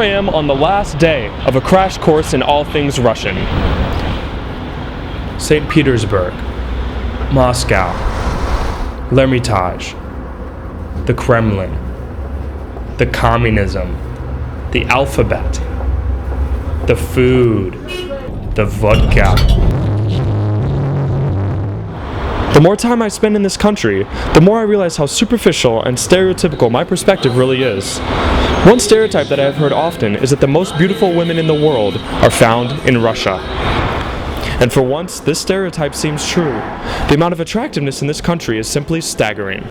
I am on the last day of a crash course in all things Russian. St. Petersburg, Moscow, L'Ermitage, the Kremlin, the communism, the alphabet, the food, the vodka. The more time I spend in this country, the more I realize how superficial and stereotypical my perspective really is. One stereotype that I have heard often is that the most beautiful women in the world are found in Russia. And for once, this stereotype seems true. The amount of attractiveness in this country is simply staggering.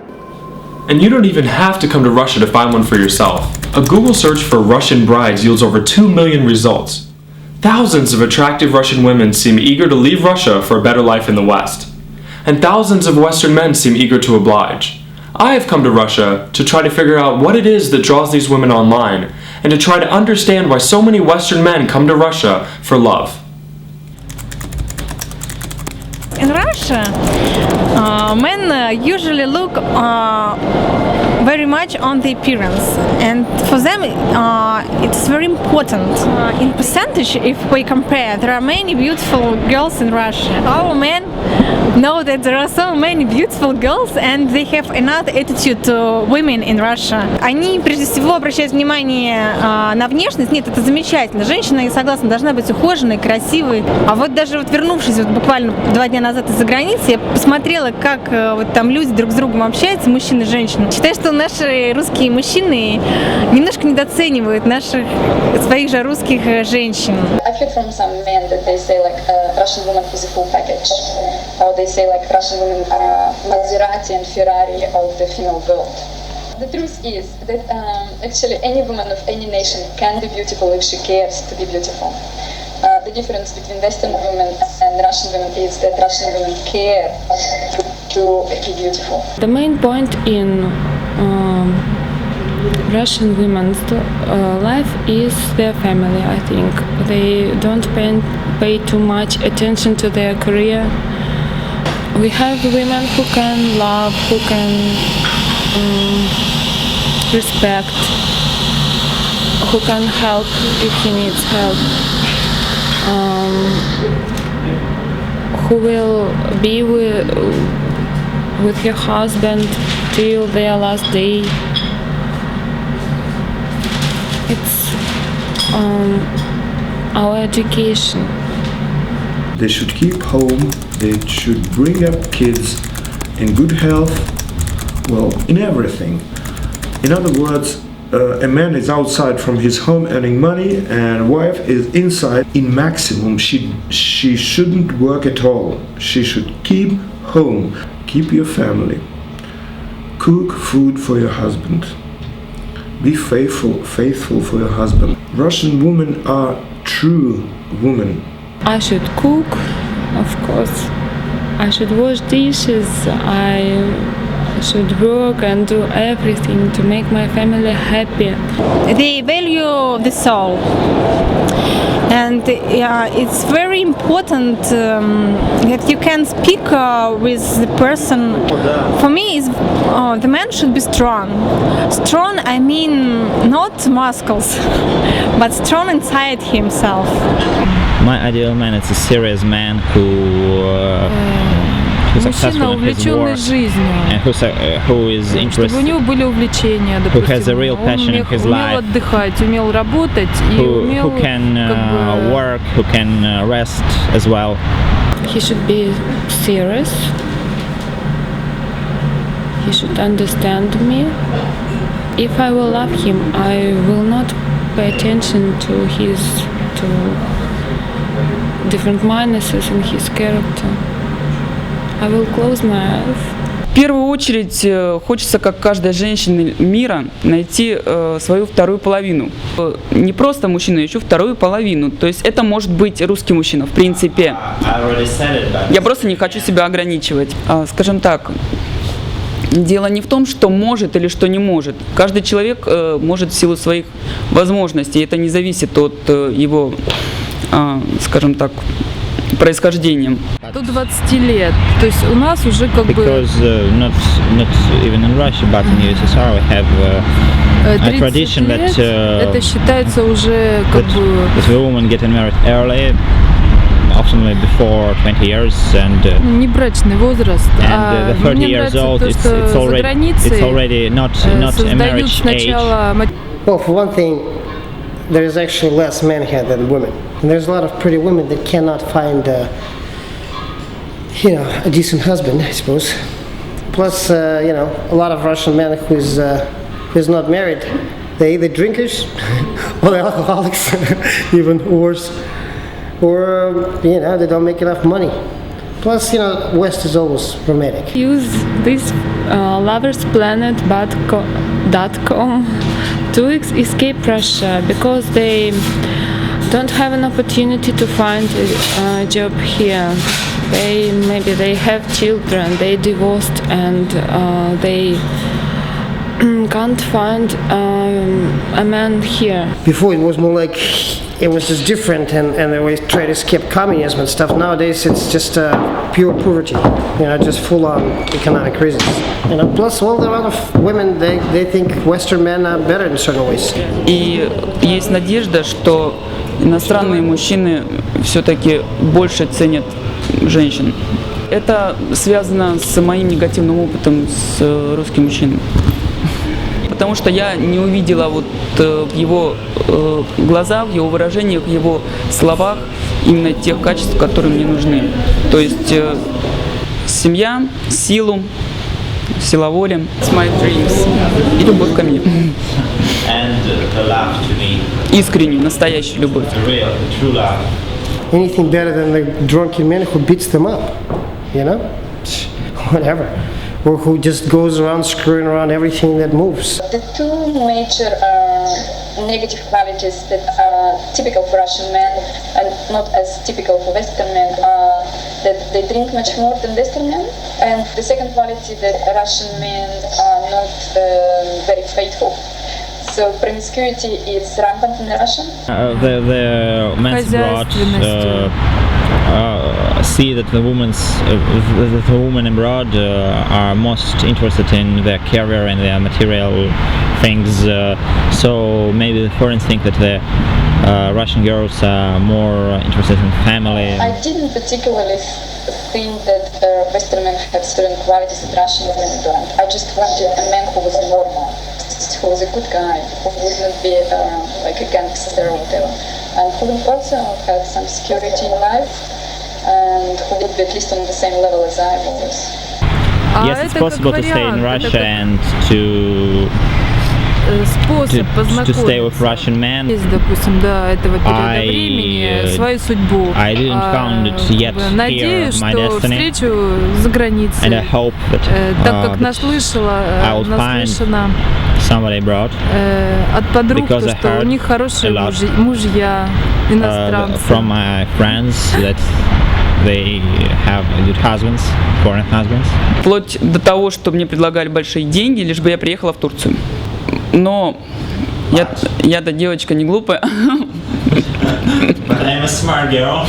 And you don't even have to come to Russia to find one for yourself. A Google search for Russian brides yields over 2 million results. Thousands of attractive Russian women seem eager to leave Russia for a better life in the West. And thousands of Western men seem eager to oblige. I have come to Russia to try to figure out what it is that draws these women online, and to try to understand why so many Western men come to Russia for love. In Russia, men usually look very much on the appearance, and for them it's very important. In percentage, if we compare, there are many beautiful girls in Russia. Our men know that there are so many beautiful girls, and they have another attitude to women in Russia. Они прежде всего обращают внимание на внешность. Нет, это замечательно. Женщина, я согласна, должна быть ухоженной, красивой. А вот даже вот вернувшись вот буквально 2 дня назад из-за границы, я посмотрела, как вот там люди друг с другом общаются, мужчины и женщины. Считаю, что наши русские мужчины немножко недооценивают своих же русских женщин. I've heard from some men that they say like Russian woman is a full package, or they say like Russian women are Maserati and Ferrari of the female world. The truth is that actually any woman of any nation can be beautiful if she cares to be beautiful. The difference between Western women and Russian women is that Russian women care to be beautiful. The main point in Russian women's life is their family, I think. They don't pay too much attention to their career. We have women who can love, who can respect, who can help if he needs help, who will be with her husband till their last day. It's our education. They should keep home, they should bring up kids in good health, well, in everything. In other words, a man is outside from his home earning money, and a wife is inside. In maximum, she shouldn't work at all. She should keep home, keep your family, cook food for your husband, be faithful for your husband. Russian women are true women. I should cook, of course. I should wash dishes. I should work and do everything to make my family happy. They value the soul, and it's very important that you can speak with the person. For me, the man should be strong. Strong, I mean not muscles, but strong inside himself. My ideal man is a serious man who's successful in his work and who is interested, чтобы у него были увлечения, who has a real passion in his life, умел отдыхать, умел работать и умел who can work, who can rest as well. He should be serious. He should understand me. If I will love him, I will not pay attention to different minuses in his character. I will close my eyes. В первую очередь хочется, как каждая женщина мира, найти свою вторую половину. Не просто мужчину, а еще вторую половину. То есть это может быть русский мужчина, в принципе. Я просто не хочу себя ограничивать. Скажем так, дело не в том, что может или что не может. Каждый человек может в силу своих возможностей. Это не зависит от его, скажем так, происхождением. До 20 лет. То есть у нас уже как бы... Because not even in Russia, but in USSR we have a tradition that это считается уже как бы that the women getting married early, often before 20 years, and небрачный возраст. the 30 years old, it's already not a marriage age. Well, for one thing, there's actually less men here than women. And there's a lot of pretty women that cannot find, a decent husband, I suppose. Plus, a lot of Russian men who's not married, they're either drinkers or they're alcoholics, even worse. Or, they don't make enough money. Plus, West is always romantic. Use this loversplanet.com to escape Russia because they don't have an opportunity to find a job here. Maybe they have children, they divorced, and they can't find a man here. Before it was more like it was just different, and they always try to escape communism and stuff. Nowadays it's just pure poverty, just full-on economic reasons. Plus all the other women, they think Western men are better in certain ways. И есть надежда, что иностранные мужчины все-таки больше ценят женщин. Это связано с моим негативным опытом с русским мужчиной. Потому что я не увидела в его глазах, в его выражениях, в его словах именно тех качеств, которые мне нужны. То есть семья, силу, сила воли, it's my dreams, и любовь ко мне. Искреннюю, настоящую любовь. Anything better than the drunken man who beats them up, whatever. Or who just goes around screwing around everything that moves. The two major negative qualities that are typical for Russian men and not as typical for Western men are that they drink much more than Western men, and the second quality that Russian men are not very faithful. So promiscuity is rampant in Russia. The men's abroad see that the women abroad are most interested in their career and their material things. So maybe the foreigners think that the Russian girls are more interested in family. I didn't particularly think that Western men have certain qualities that Russian women don't. I just wanted a man who was normal, who was a good guy, who would not be like a gangster or whatever, and who would also have some security in life, and who would be at least on the same level as I was. Yes, it's possible to stay in Russia and to stay with Russian men. Допустим, до этого периода времени свою судьбу. I didn't found it yet Надеюсь, here, my что destiny, встречу за границей. and I hope that, так как I will find наслышана somebody abroad, от подруг, because то, I что у heard них хорошие a lot, мужья, иностранцы. from my friends that they have good husbands, foreign husbands. Вплоть до того, что мне предлагали большие деньги, лишь бы я приехала в Турцию. Но я-то девочка не глупая. But I'm a smart girl.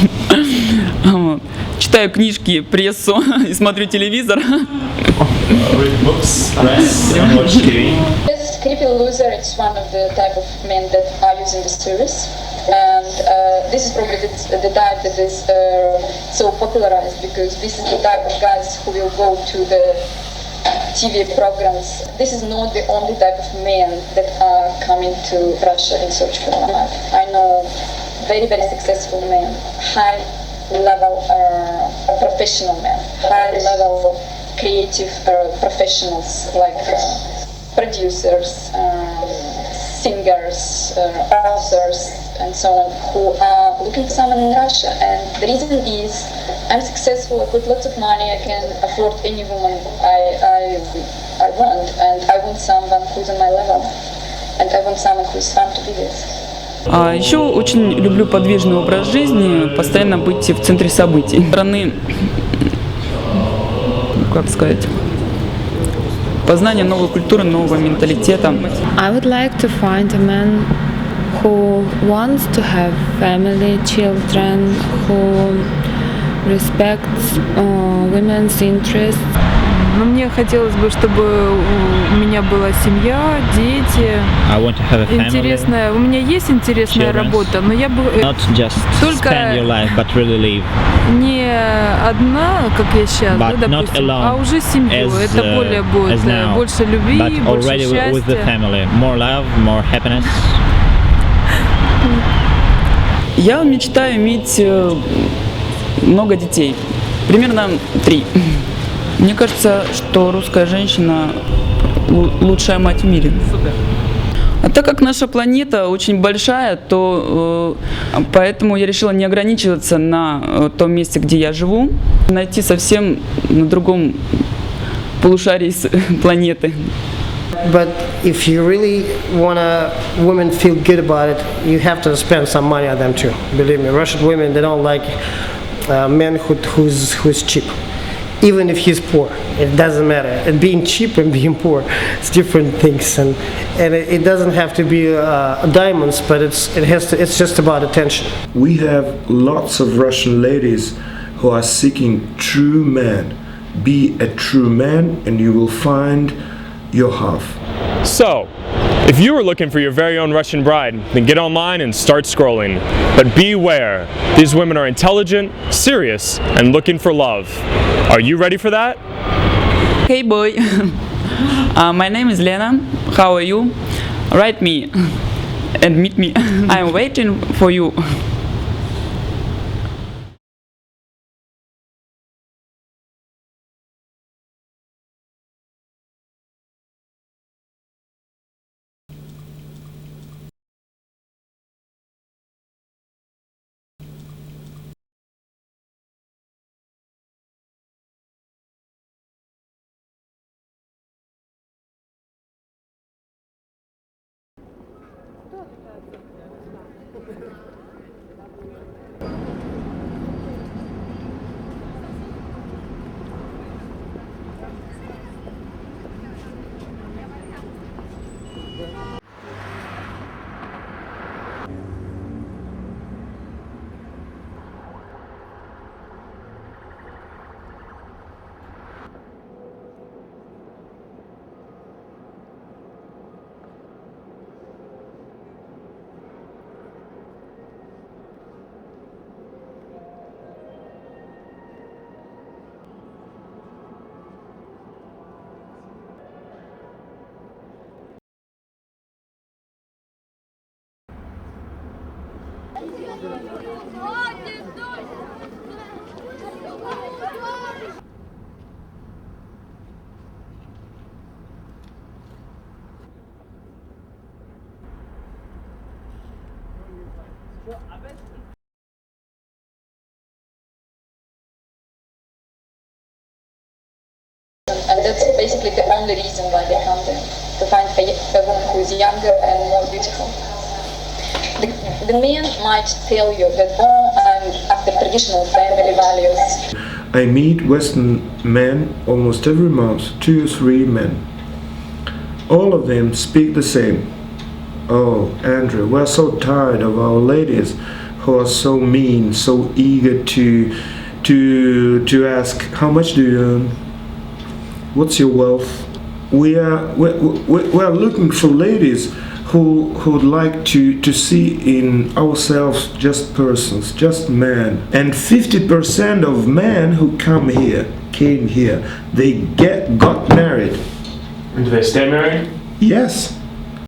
Читаю книжки, прессу и смотрю телевизор. Read books, press, and watch TV. This creepy loser is one of the type of men that are using the service, and this is probably the type that is so popularized because this is the type of guys who will go to the TV programs. This is not the only type of men that are coming to Russia in search for love. I know very, very successful men, high-level professional men, high-level creative professionals like producers, singers, authors, and so on, who are looking for someone in Russia. And the reason is I'm successful, I've got lots of money, I can afford any woman I want, and I want someone who's on my level, and I want someone who's fun to be with. А еще очень люблю подвижный образ жизни, постоянно быть в центре событий. Страны, как сказать, познание новой культуры, нового менталитета. I would like to find a man who wants to have family, children, who respects women's interests. Но мне хотелось бы, чтобы у меня была семья, дети. I want to have a family. Интересная. У меня есть интересная Children. работа, но я бы Not just Только- spend your life, but really live. не одна, как я сейчас, да, But not допустим, alone, а уже семью. as, Это более будет as now, больше любви, but больше already with the счастья. family. More love, more happiness. Я мечтаю иметь много детей, примерно 3. Мне кажется, что русская женщина лучшая мать в мире. А так как наша планета очень большая, то поэтому я решила не ограничиваться на том месте, где я живу, найти совсем на другом полушарии планеты. But if you really want women feel good about it, you have to spend some money on them too. Believe me, Russian women, they don't like men who's cheap. Even if he's poor, it doesn't matter. And being cheap and being poor, it's different things. And it doesn't have to be diamonds, but it's just about attention. We have lots of Russian ladies who are seeking true men. Be a true man and you will find your half. So, if you are looking for your very own Russian bride, then get online and start scrolling. But beware, these women are intelligent, serious, and looking for love. Are you ready for that? Hey boy, my name is Lena. How are you? Write me and meet me. I'm waiting for you. And that's basically the only reason why they come there, to find a woman who is younger and more beautiful. The men might tell you that, I'm after traditional family values. I meet Western men almost every month, 2 or 3 men. All of them speak the same. Oh, Andrew, we're so tired of our ladies who are so mean, so eager to ask, how much do you earn? What's your wealth? We're looking for ladies who would like to see in ourselves just persons, just men. And 50% of men who came here, they got married. And do they stay married? Yes.